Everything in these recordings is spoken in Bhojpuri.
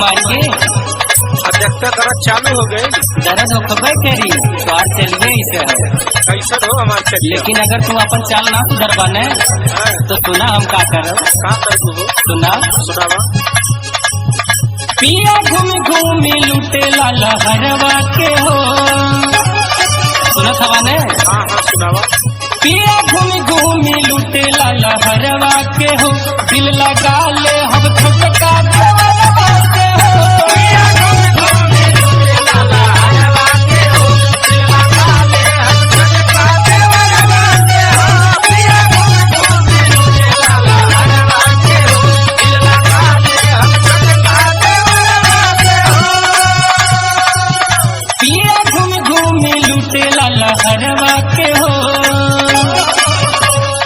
मार के देखते दर्द चालू हो गई। दर्द होखबे करी तो आज चलिए इसे कैसा हो हमारे चलिए। लेकिन अगर तू अपन चाल ना सुधर बने तो सुना हम का करब। का कर सुना सुनावा। पिया घूम घूमी लूटे लाला हरवा के हो। सुना था ने? हाँ हाँ सुनावा। पिया घूम घूमी लूटे लाला हरवा के हो। दिल लगा ले हम छोटका देवरवा के हो। पिया घूम घूमी लूटे लाला हरवा के हो। दिल लगा ले हम छोटका देवरवा के हो। पिया घूम घूमी लूटे लाला हरवा के हो। दिल लगा ले हम छोटका देवरवा के हो। पिया घूम घूमी लूटे लाला हरवा के हो।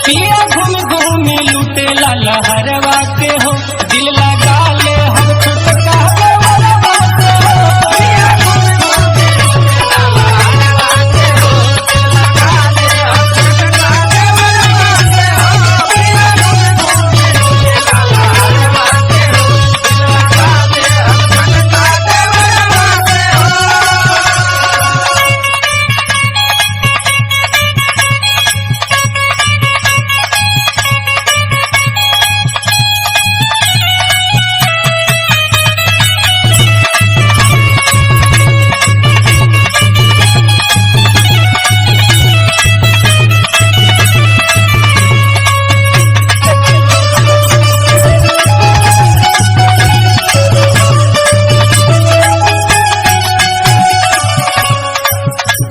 पिया घूम घूमी लूटे लाला हरवा के हो। दिल लगा ले हम छोटका देवरवा के हो। पिया घूम घूमी लूटे लाला हरवा के हो। दिल लगा ले हम छोटका देवरवा के हो। पिया घूम घूमी लूटे लाला हरवा के हो। दिल लगा ले हम छोटका देवरवा के हो।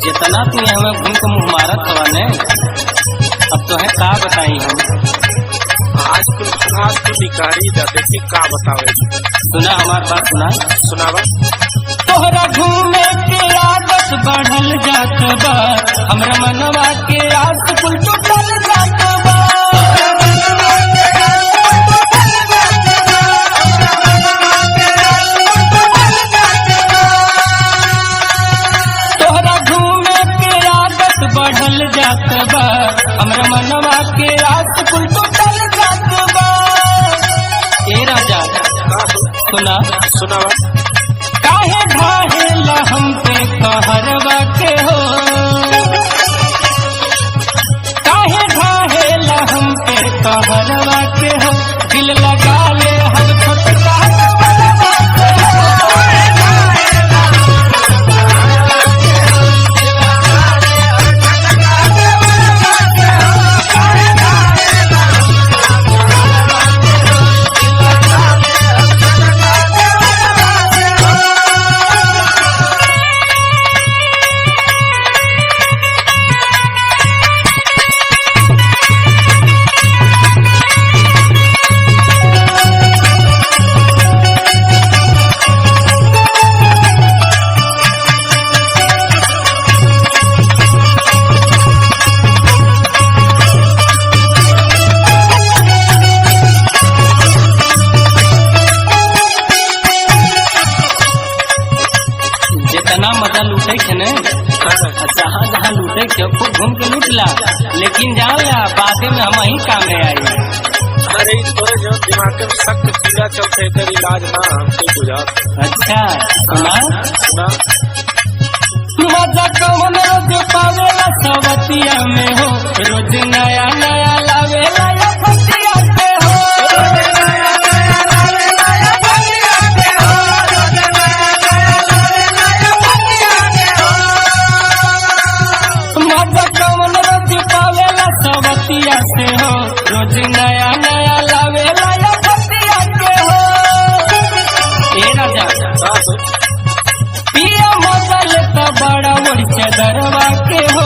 जितना तू यहाँ घूम के मुँह मारत हवा ने अब तो है का बताई हम। आज तू भिखारी जा देखी का बतावे। सुना हमार बात सुना। सुनावा। तोहरा घूमे के आदत बढ़ल जात बा। हमरा मनवा के आस कुल टूटल जात बा। तोहरा घूमे के आदत बढ़ल जात बा। हमरा मनवा के आस कुल टूटल जात बा। ए राजा सुना सुनावा। काहे ढाहेला हम पे कहरवा के हो। काहे ढाहेला हम पे कहरवा के हो। दिल लगा ले हम छोटका देवरवा के हो। काहे ढाहेला हम पे कहरवा के हो। दिल लगा ले हम छोटका देवरवा के हो। काहे ढाहेला हम पे कहरवा के हो। दिल लगा ले हम छोटका देवरवा के हो। जितना मजा लूटे के ने जहाँ जहाँ लूटे के खूब घूम के लूट ला। लेकिन जान ला बादे में हम ही काम में आई। अरे तोरे जो दिमाग में सख्त कीड़ा चलते कर इलाज ना हमको बुझा। अच्छा सुना। सुना। मजा कौन रोज पावेला सवतिया में हो। रोज नया नया लावेला या फतिया पे हो। रोज नया नया लावेला या फतिया पे हो। रोज नया नया लावेला या फतिया पे हो। मजा कौन रोज पावेला सवतिया से हो। रोज नया नया लावेला या फतिया पे हो। ए राजा पिया मदल तो बड़ा उड़ चदरवा के हो।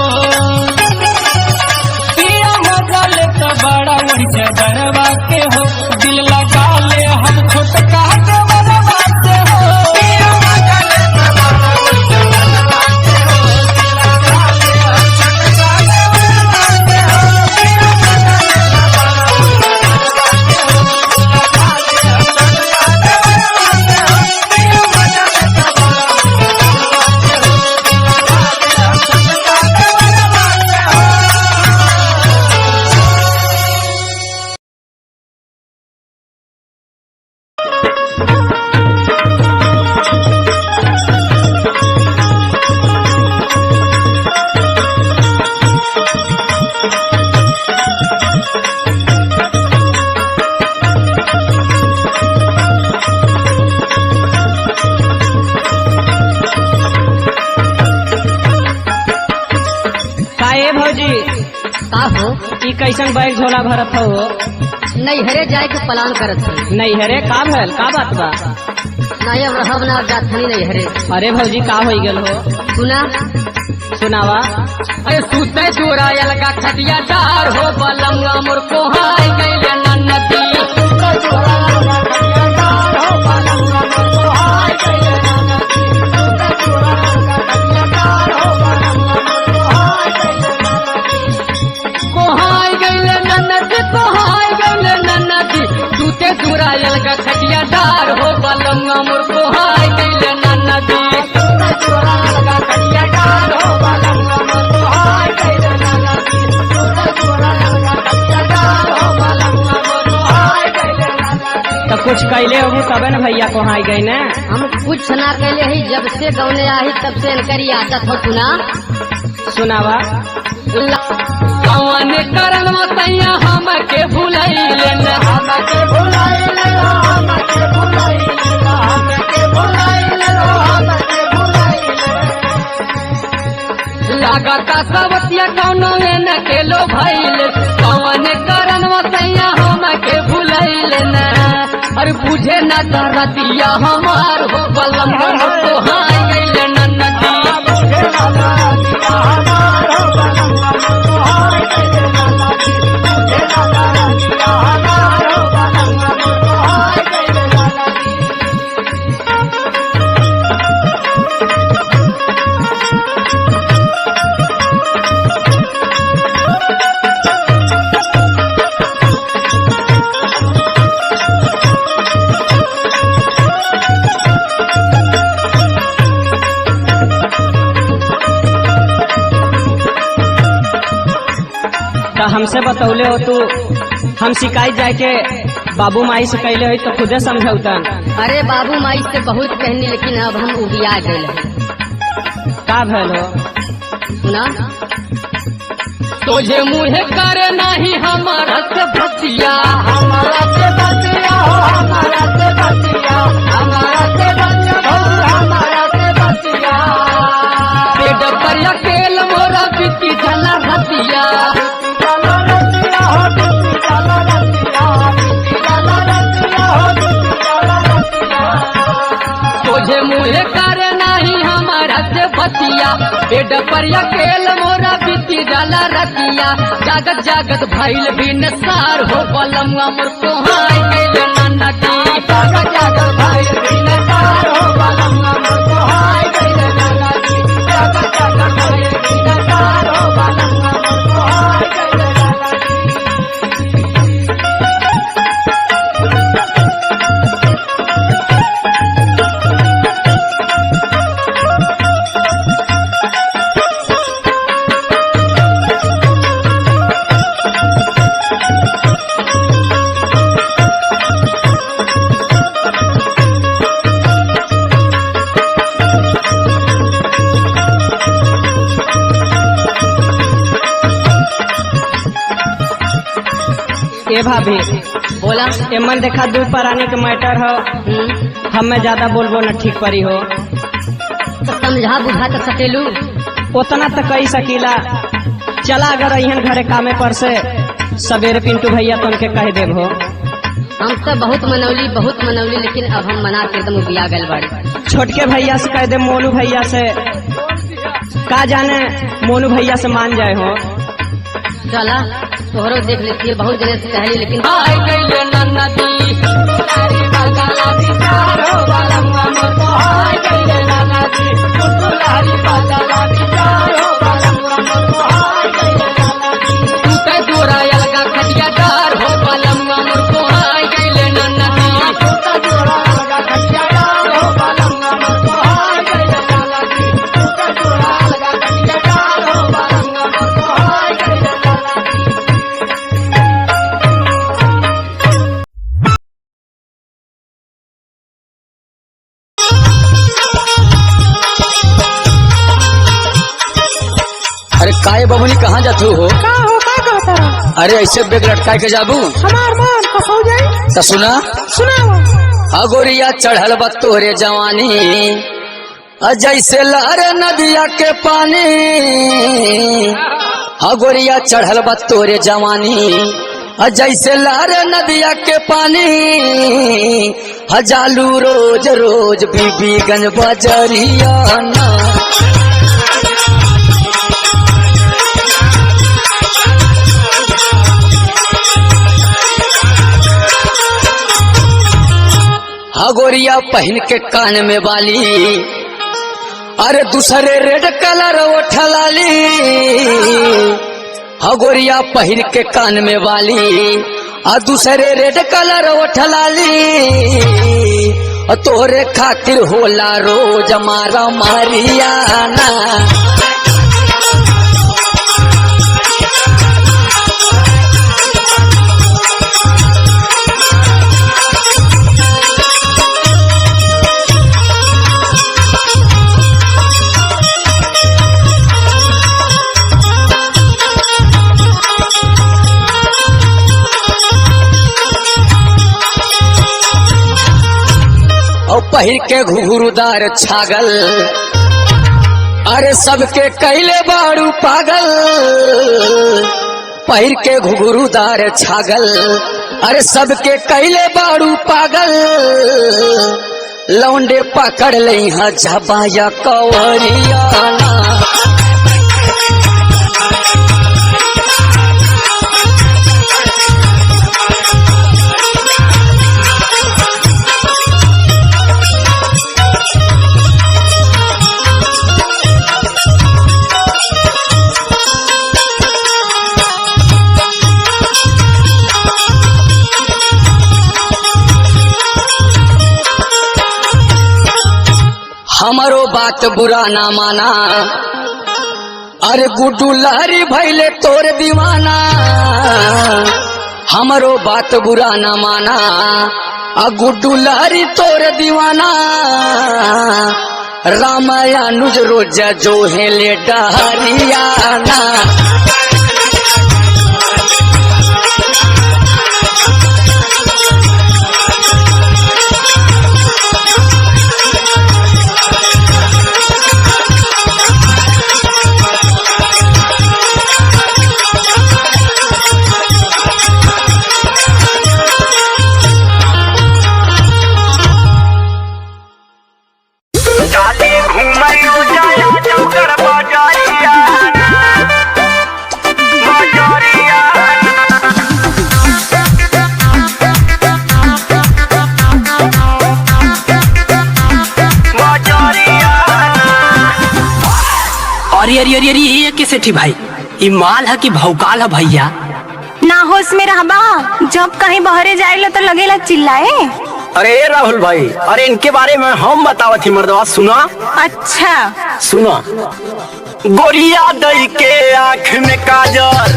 पिया मदल तो बड़ा उड़ चदरवा के हो। दिल लगा ले हम छोटका देवरवा के हो। पिया मदल तो बड़ा उड़ चदरवा के हो। दिल लगा ले हम छोटका देवरवा के हो। पिया मदल तो बड़ा उड़ चदरवा के हो। दिल लगा ले हम छोटका देवरवा के हो। पिया मदल तो बड़ा उड़ चदरवा के हो। दिल लगा ले हम छोटका देवरवा का हो ई कैसन बैग झोला भरत हो? नैहरे जाए के प्लान करत है। नैहरे का भल का बात बा? नहीं अब रहब ना जाथनी नैहरे। अरे भौजी का हो गल हो? सुना सुनावा। अरे सुते चोरायल का खटिया डार हो बलंगा मोर को हाय गइले नन्नती। सूते चुरायल का खटिया डार हो बलंगा मोर को हाय गइले नन्नती। तो कुछ कैले होगी तबे न भैया को हाई गई ने। हम कुछ ना कैले ही जब से गौने आई तब से इनकरी आदत हो। सुना सुनावा। कौन करन मतैया हम के भुलैले न लागता सबतिया कौनो न केलो भइल। कौन करन मतैया हम के भुलैले न अरे बुझे न दरदिया हमार हो बलंगा तो हाय गइले नन्नती। तो हमसे बतौले हो तू हम शिकायत जाए के बाबू माई से कैले हो तो खुदे समझौतन। अरे बाबू माई से बहुत कहनी लेकिन अब हम उबिया गए। का भल हो? सुना तुझे मुँह कर नहीं हमारा से बतिया हमारा से बतिया हो हमारा से बतिया हमारा से बतिया हमारा से बतिया पेट पर अकेल मोरा बीती जला रतिया। तुझे मुँह कर नहीं हमारा से बतिया पेट पर अकेल मोरा बीती जाला रतिया। जागत जागत भइल भी नसार हो बलंगा मोर को हाय गइले नन्नती। जागत जागत भइल भी नसार हो बलंगा मोर को हाय गइले नन्नती। जागत जागत भइल भी नसार हो बलंगा मोर को हाय गइले नन्नती। ए भाभी बोला एमन देखा दूध पर आने के मैटर हो। हमें ज्यादा बोलबो न ठीक परी हो। तो समझा बुझा तो सकेलू। उतना तो कही सकीला। चला अगर अहन घरे कामे पर से सवेरे पिंटू भैया तो उनके कह देव हो। हम तो बहुत मनौली लेकिन अब हम मना के एकदम उबिया गए बाड़ी। छोटके भैया से कह दे मोनू भैया से का जाने मोनू भैया से मान जाए हो। चला तोहरो देख लेती है बहुत जगह से कहली लेकिन हाय गइले नन्नती। तुम्हारी बगला विचार हो बलंगा मोर को हाय गइले नन्नती। तुम्हारी बगला विचार हो बलंगा मोर को हाय गइले नन्नती। तू ते चोरायल का खटिया डार हो बलंगा मोर को हाय गइले नन्नती। तू ते चोरायल का खटिया डार हो बलंगा मोर को हाय गइले नन्नती। तू ते चोरायल का खटिया डार हो बलंगा मोर को हाय गइले नन्नती। अरे काय बबुनी कहाँ जातू हो? का हो का कहता रहा? अरे ऐसे बेग लटका के जाबू? हमार मन कसौ जाई। तो सुना सुनाओ। अगोरिया चढ़ल बा तोरे जवानी जैसे लहर नदिया के पानी गोरिया चढ़ल बा तोरे जवानी जैसे लारे नदिया के पानी जालू रोज रोज बीबीगंज बजरिया ना। गोरिया पहन के कान में बाली अरे दूसरे रेड कलर उठलाली। गोरिया पहन के कान में बाली दूसरे रेड कलर उठलाली। तोरे खातिर होला रोज मारा मारियाना। पहिर के घुघुरुदार छागल अरे सबके कैले बारू पागल। पहिर के घुघुरुदार छागल अरे सबके कैले बारू पागल। लौंडे पकड़ लई हा झबाया कवरियाना। हमारो बात बुरा ना माना अरे गुड्डू लहरी भैले तोर दीवाना। हमारो बात बुरा ना माना गुड्डू लहरी तोर दीवाना। रामायणुज रोज जो है ले डहरियाना। अरे अरे अरे अरे ये कैसे थी भाई? ये माल है कि भौकाल है भैया? ना होश में रहबा, जब कहीं बहरे जाइला तो लगेला चिल्लाए। अरे राहुल भाई, अरे इनके बारे में हम बतावा थी मर्दवा, सुना। अच्छा सुना। गोरिया दई के आँख में काजल,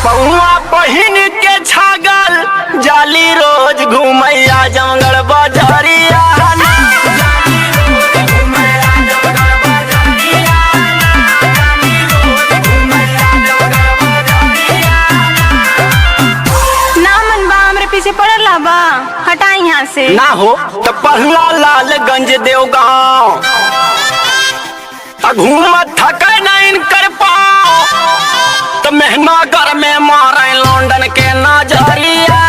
पहुआ पहिन के छागल, जाली रोज घूमैया जंगल बजरिया। पड़ला बा हटा यहाँ से। ना हो तो पहला लालगंज देवगांव घूमत थके नहीं कर पाओ तो मेहनगर में मारे लंदन के नजरिया।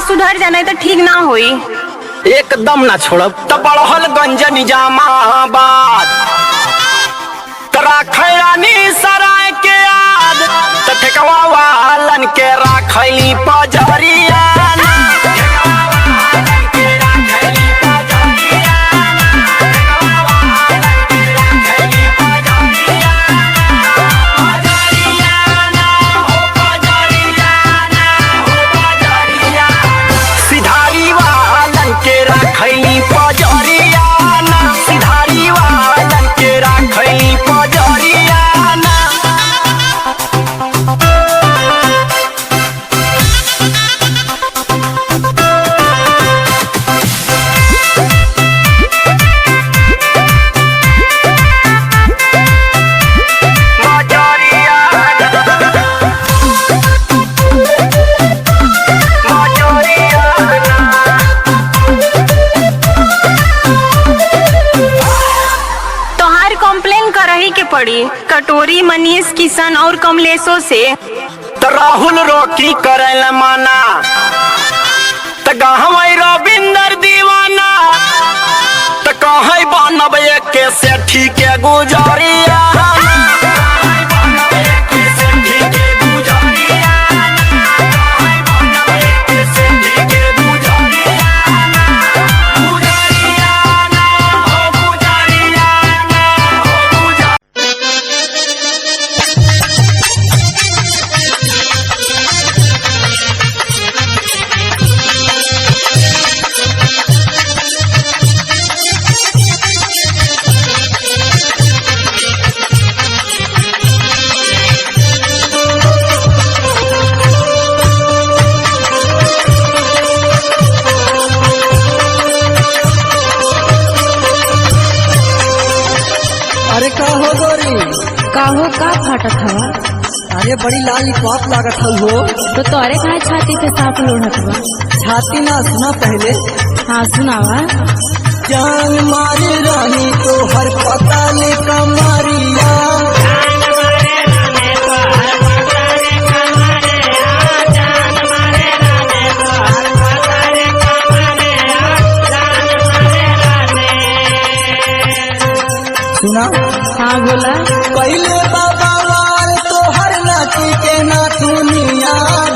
सुधर जाना तो ठीक ना होई। एकदम ना छोड़ब। तो बड़हलगंज निजामाबाद राखैरानी सराय के याद तो ठेकवा वालन के राखैली पजरिया। राखली पजरिया ना सिधारी वालन के राखली पजरिया ना के पड़ी कटोरी मनीष किशन और कमलेशों से। तो राहुल रोकी करे माना तो गहवई रविंदर दीवाना तो कहीं बनब के सेठी के गुजरिया अरे का हो गोरी? काहो का फाटत हवा? अरे बड़ी लाल पाप लागत हो। तो तोरे कहा छाती पे सांप लोढ़त बा? छाती ना सुना पहले। हाँ सुनावा। जान मारे रानी तो हर पता ले कमरिया सुना। हाँ बोला। पहले बाबा वार तो हर नाची के ना दुनिया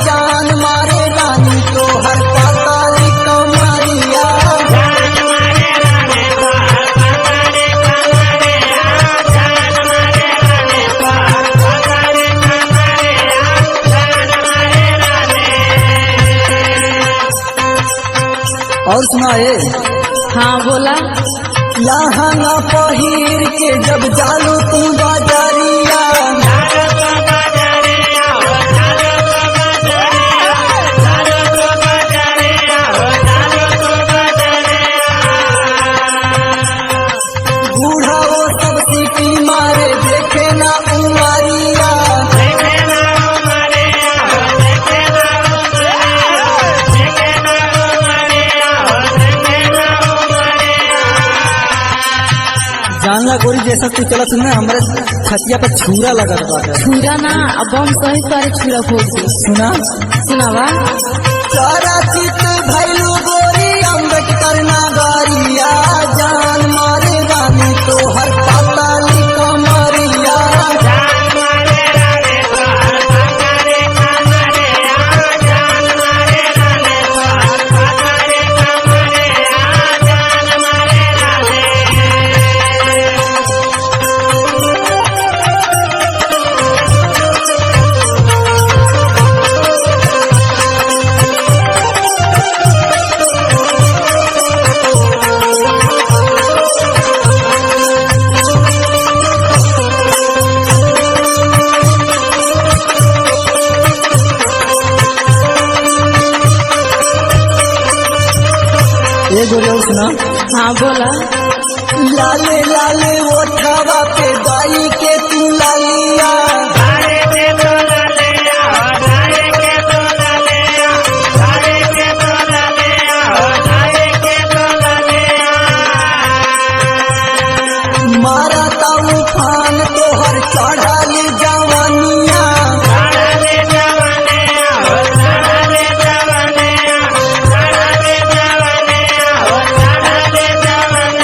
जान मारे रानी तो हर पता ले कमरिया और सुनाए। हाँ बोला। लहंगा पहिर के जब जालो तू बाजारिया बूढ़ा वो सब सीटी मारे देखे ना उमारिया जानला गोरी जैसा तू चला सुना हमारे छतिया पे छुरा लगत बाटे। छुरा ना अब हम सही तोरे छुरा फोड़ दे। सुना। सुनावा। सारा चित भैलू गोरी अम्बेडकर नागरिया जान मारे रानी तो हर पता ली कमरिया ये गोरी और सुना। हाँ बोला। लाले लाले ओठवा पे दाई के तू लालिया मारा ता उफान तो हर चढ़ाली जवानिया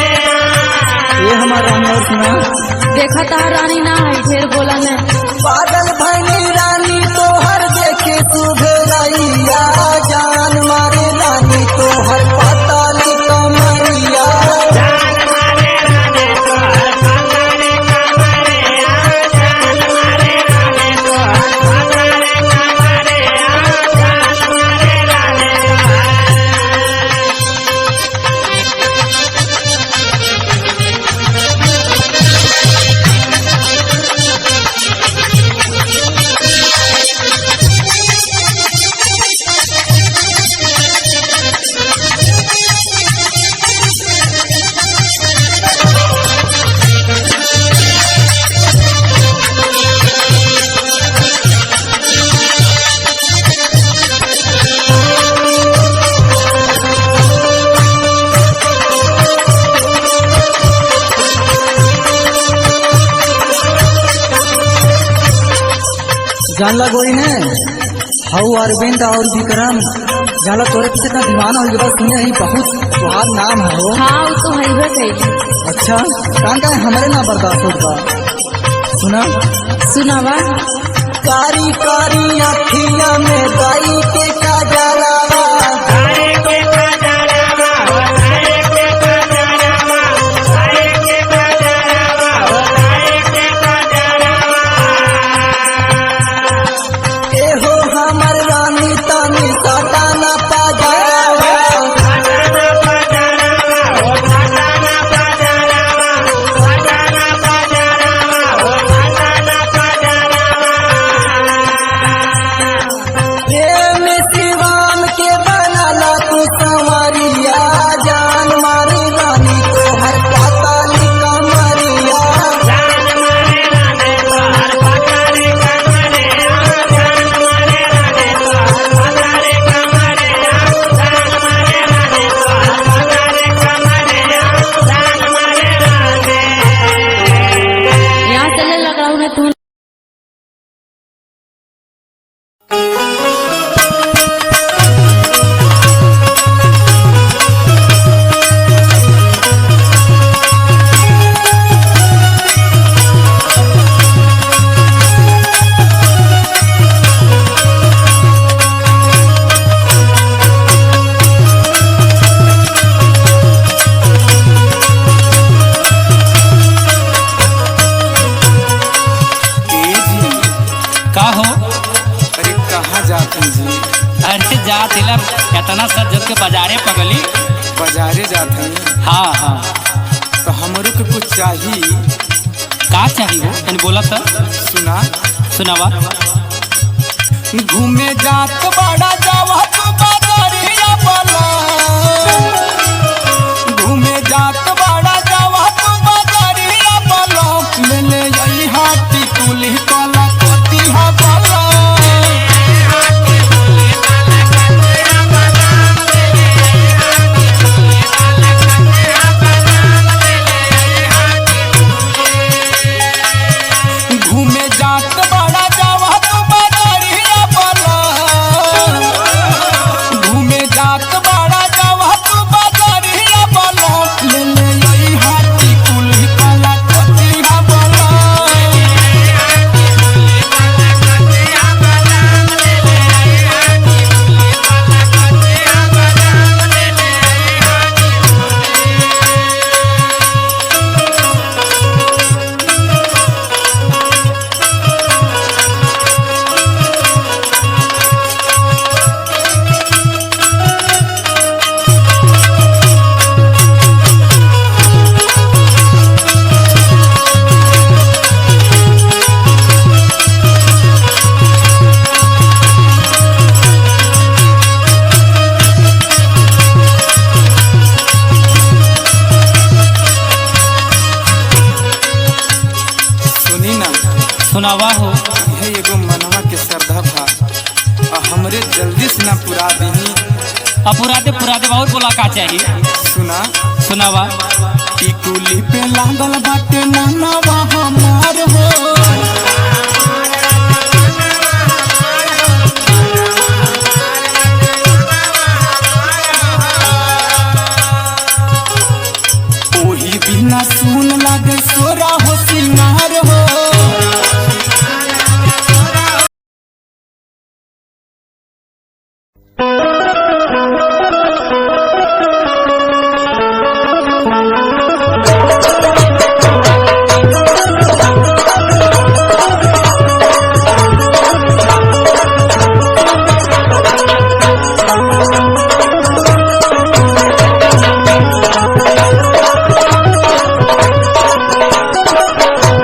ये हमारा रानी और सुना। देखा तार रानी ना है ढेर बोला ने। बादल भनी रानी तो हर देखे सुघरैया जान मारे रानी तो हर पता ली कमरिया जानला गोरी ने हाउ अरविंद और विक्रम जानला तोरे पीछे इतना दीवाना हो गया सुने ही बहुत तुहार नाम है हो। हाँ वो तो है कही। अच्छा कान का हमारे ना बर्दाश्त होगा सुना सुनावा। कारी कारी अखिया में दाई के काजला इतना सज के बाजारे पगली बाजारे जाते हैं। हाँ हाँ तो हमरो के कुछ चाहिए। का चाहिए तनी बोला तो सुना सुनावा। घूमे जात बड़ा जावा तू बाजारिया वाला, घूमे जात बड़ा जावा तू बाजारिया वाला, ले ले यही हाथी कुली काला कोती हा वाला। घूमे जात बड़ा जावा तू बाजारिया वाला, घूमे जात बड़ा जावा तू बाजारिया वाला, ले ले यही हाथी कुली काला कोती हा वाला। सुनावा हो। यह एगो मनवा के श्रद्धा भा आ हमरे जल्दी से ना पुरा दही। पुरादे बहुत बोला का चाहिए। सुना सुनावा। टिकुली पे लागल बाटे मनवा हमार हो, ओही बिना सुन लागे सोरा हो सिंगार हो।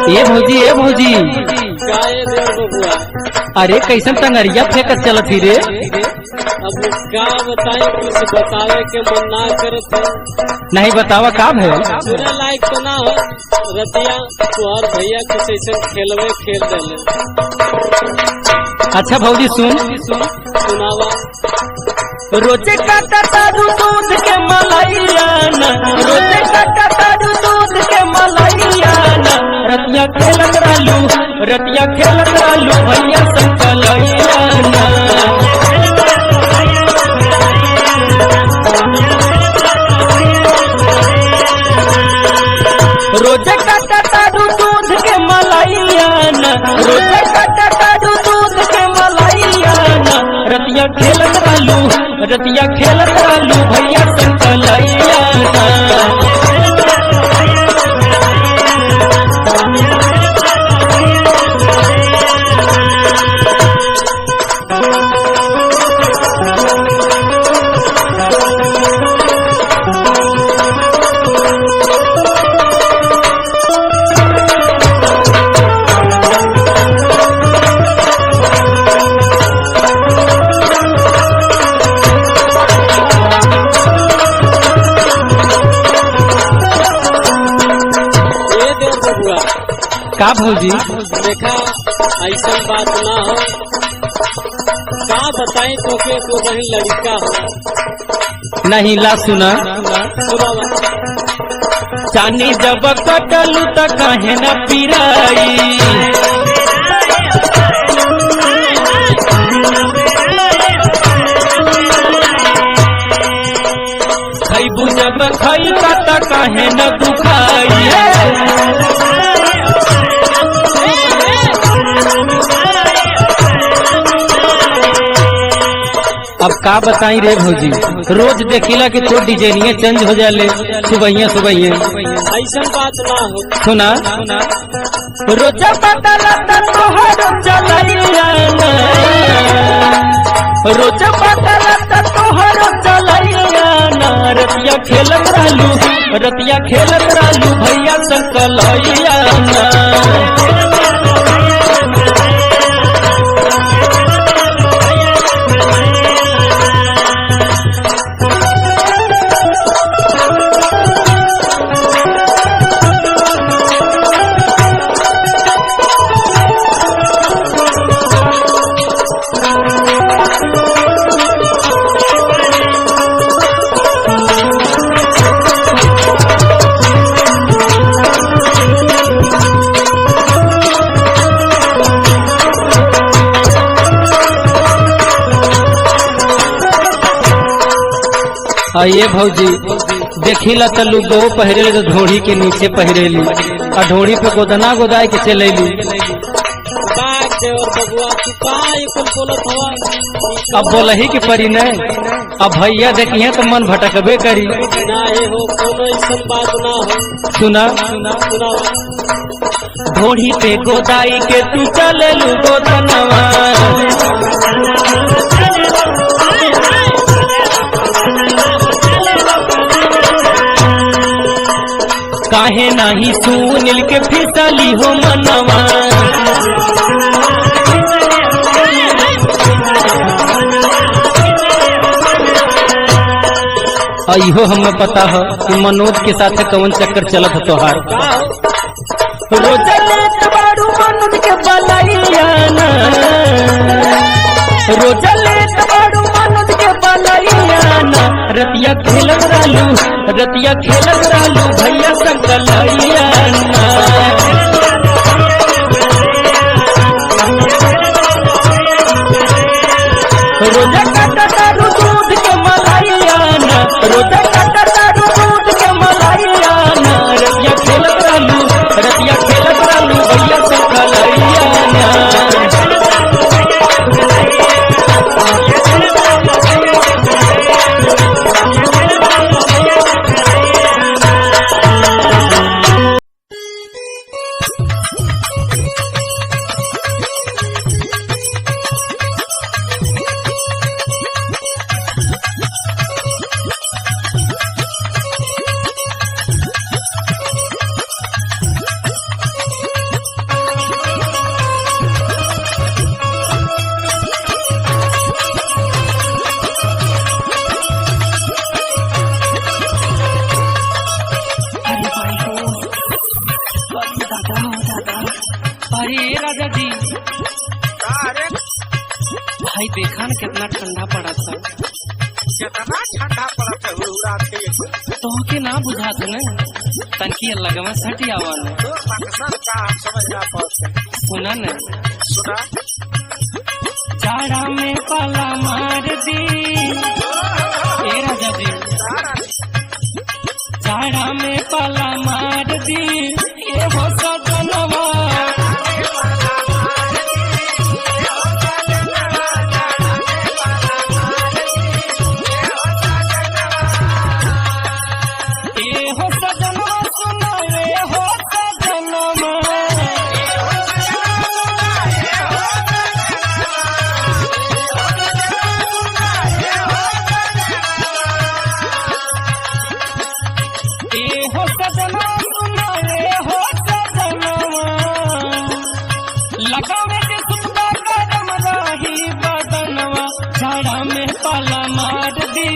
ए भौजी अरे कैसन टंगरिया फेंकत चलत ही रे। अब क्या बताए, कुछ बतावे के मन ना करत है। नहीं बतावा का है। सुने लायक तो ना हो रतिया तुहार भैया कुछ ऐसा खेलवे खेल देले। अच्छा भौजी सुन सुनावा। रोजे काटा तारू दूध के मलाइया ना, रोजे काटा तारू दूध के मलाइया ना, रतिया खेलत रहलू रतिया खेलत रहलू भैया संकलैया ना। रोजे काटा तारू दूध के मलाइया ना, रोजे काटा तारू दूध के मलाइया ना। रतिया खेलत रहलू, रतिया खेलत रहलू भैया संकलैया ना। का भौजी देखा ऐसा बात ना हो, का बताई तो के तो वही लड़का हो। नहीं ला सुना, चानी जब कटलू त काहे न पिराई। खैबू जब खैबा त काहे न दुखाई। अब का बताई रे भौजी, रोज देखिला कि तो डिजाइनिया चेंज हो जाले सुबहिया सुबहिया। ऐसा बात ना हो। सुना रोजा बदला त तोहर चलैया ना, रोजा बदला त तोहर चलैया ना। रतिया खेलत रहलू, रतिया खेलत रहलू भैया संकलैया ना। ये भौजी देखिला त लुगो पहरेली तो ढोड़ी के नीचे पहरेली और ढोड़ी पे गोदना गोदाय के चलेली। अब बोलही की परी नहीं, अब भैया देखिए तो मन भटकबे करी। ना हो कोनो ऐसा बात ना हो। सुना ढोड़ी पे गोदाई के तू चलेलू गोदनवा। काहे नाही सुनील के फिसली हो मनवा। इहो हमें पता है कि मनोज के साथ कौन चक्कर चलत है तोहार। रोजा लेत बारू मनोज के बलैया ना, रोजा लेत बारू मनोज के बलैया ना। रतिया खेलत रहलू, रतिया खेलत रहलू भैया संकलैया ना। रोजा काटा तारू दूध के मलाइया ना, रोजा काटा तारू दूध के मलाइया ना। रतिया खेलत रहलू, रतिया खेलत रहलू भैया संकलैया ना। अरे राजा जी, भाई देखा न कितना ठंडा पड़ा था। कितना ठंडा पड़ा था रात के। तो के ना बुझा था न, तनकी लगवा सटी आवा न। तो मकसद का आप समझ ना पाते। सुना न सुना। जाड़ा में पाला मार दी ए राजा जी, जाड़ा में पाला मार दी ये हो सजनवा। ए हो सजनवा सुना रे हो सजनवा। हो सजना सुना रे हो सजनवा, लगावे के सुतबा करम रही बदनवा। झाड़ा में पाला मार दी,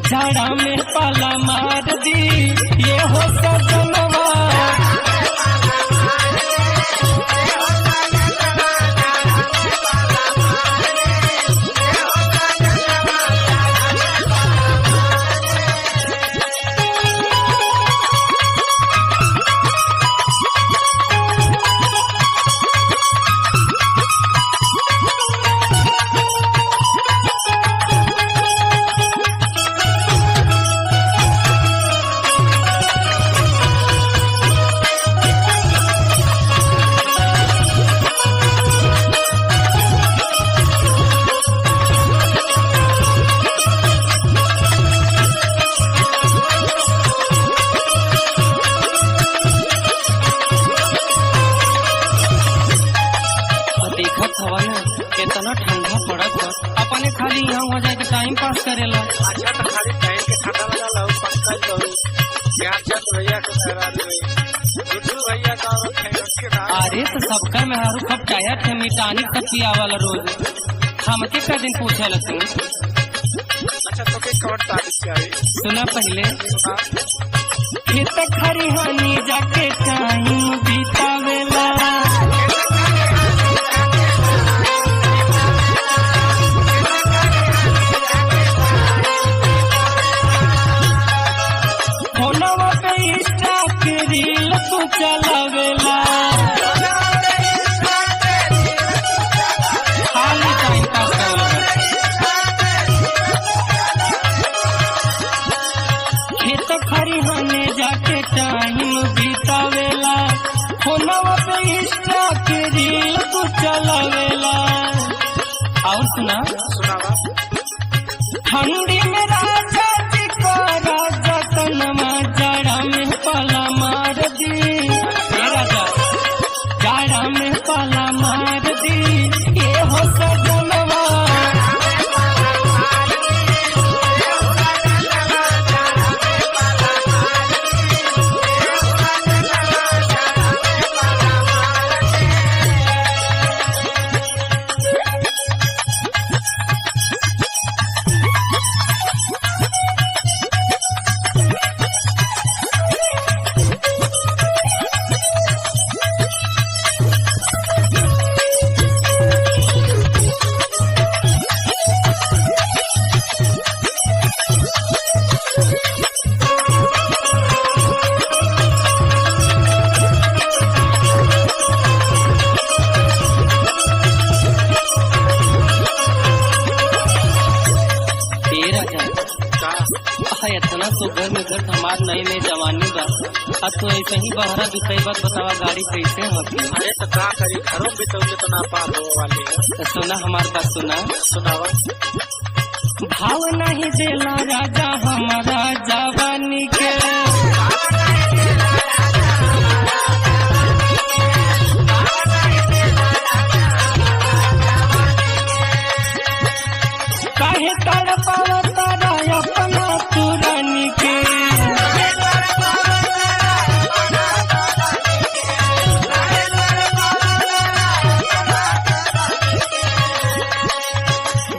झाड़ा में पाला मार दी ये हो सजनवा। इतना ठंडा पड़त बा, अपने खाली यहाँ हो जाए के टाइम पास करेला। अच्छा तो खाली टाइम के ठंडा लगा लो, पंकज करो प्यारचंद भैया के मेहरारू में गुड्डू भैया का और के नाम। अरे तो सबका मेहरारू कब टायर थे मिटानी सब पियावाला रोज, हमके का दिन पूछे तू। अच्छा तो के कौन तारीख चाहिए? सुना पहले खेत खरिहानी जाके टाइम बीतावेला। फोनवा पे इंस्टा के रील तू चलावेला, खाली टाइम पास खेत खरिहाने जाके टाइम बीतावेला। फोनवा पे इंस्टा के रील तू चलावेला। और सुना ठंडी में राजा जी को राजा तनमा, जाड़ा में पाला मार दी ए राजा, जाड़ा में पाला मार दी ये हो सजनवा। इतना तो घर में घर हमार नई नई जवानी बा, अब तो ऐसे ही बहरा दुसरी बात बतावा गाड़ी कैसे होती। अरे तो का करी, घरों भी तो ना पार हो वाले। तो सुना हमार बात सुना, सुनावा। भाव नहीं देला राजा हमारा जवानी के, काहे तड़पावा तारा अपना तुरानी के।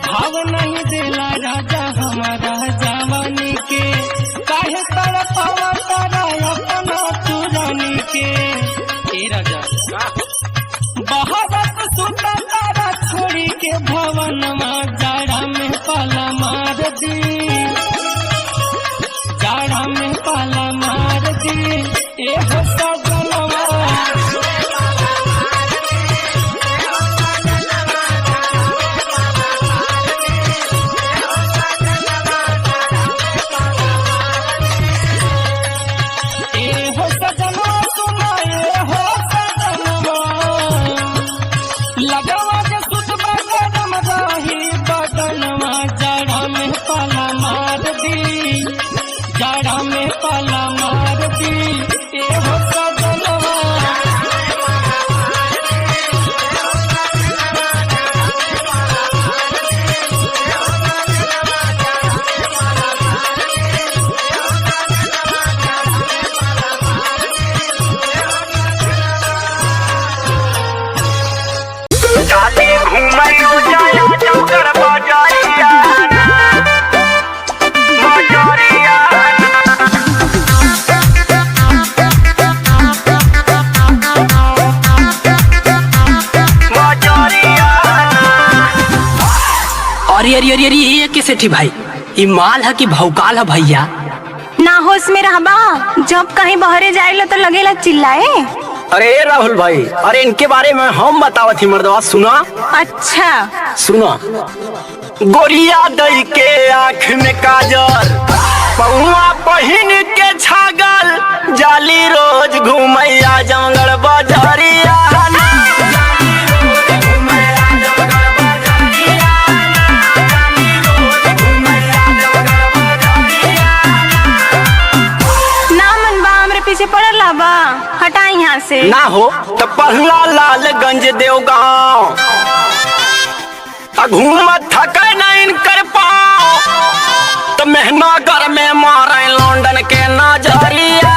भाव नहीं देला राजा हमारा जवानी के, काहे तड़पावा तारा अपना तुरानी के। ए राजा बहावत सुता तारा छोड़ी के भवन में, जाड़ा में पाला मार दी, जाड़ा में पाला मार दी ए हो सजनवा। अरे अरे ये कैसे थी भाई? ये माल है कि भौकाल है भैया? ना होश में रहबा, जब कहीं बहरे जाइला तो लगेला चिल्लाए। अरे राहुल भाई, अरे इनके बारे में हम बतावत थी मर्दवा, सुना। अच्छा सुना। गोरिया दई के आँख में काजल, पौआ पहिन के छागल, जाली रोज घूमैया जंगल बाजारिया। पीछे पड़ल बा, हटा यहाँ से। ना हो तो पहला लालगंज देवगांव, घूमत थके नहीं कर पाओ, तो मेहनगर में मारे लंदन के नजरिया।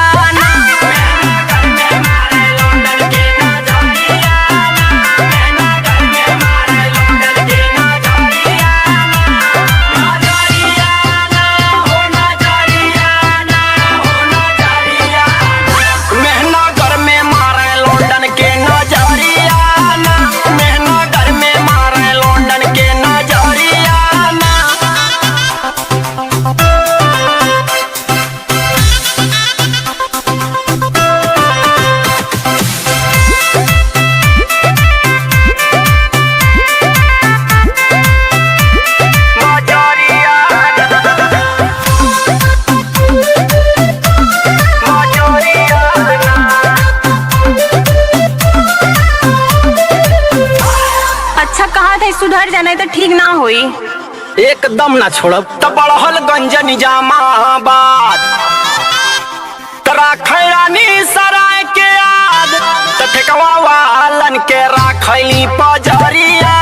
सुधर जाना तो ठीक ना होई। एकदम ना छोड़ब। तो बढ़ल गंज निजामाबाद, तरा खैरानी सराय के याद, तो ठेकवा वालन के राखली पजरिया।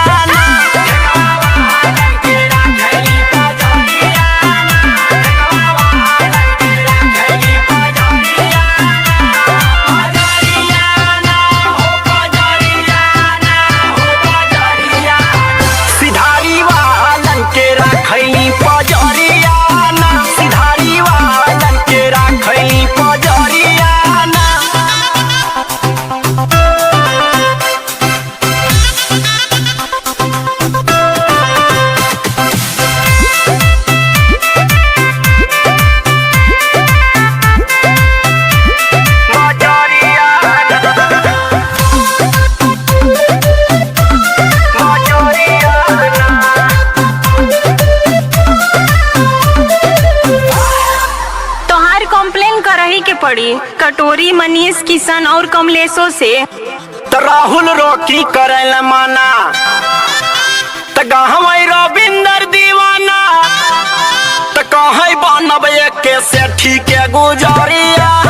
पड़ी कटोरी, मनीष, किशन और कमलेशों से। तो राहुल रोकी करे माना, तो गहमई रविंदर दीवाना, तो कहीं बनब एक के सेठी के गुजारिया।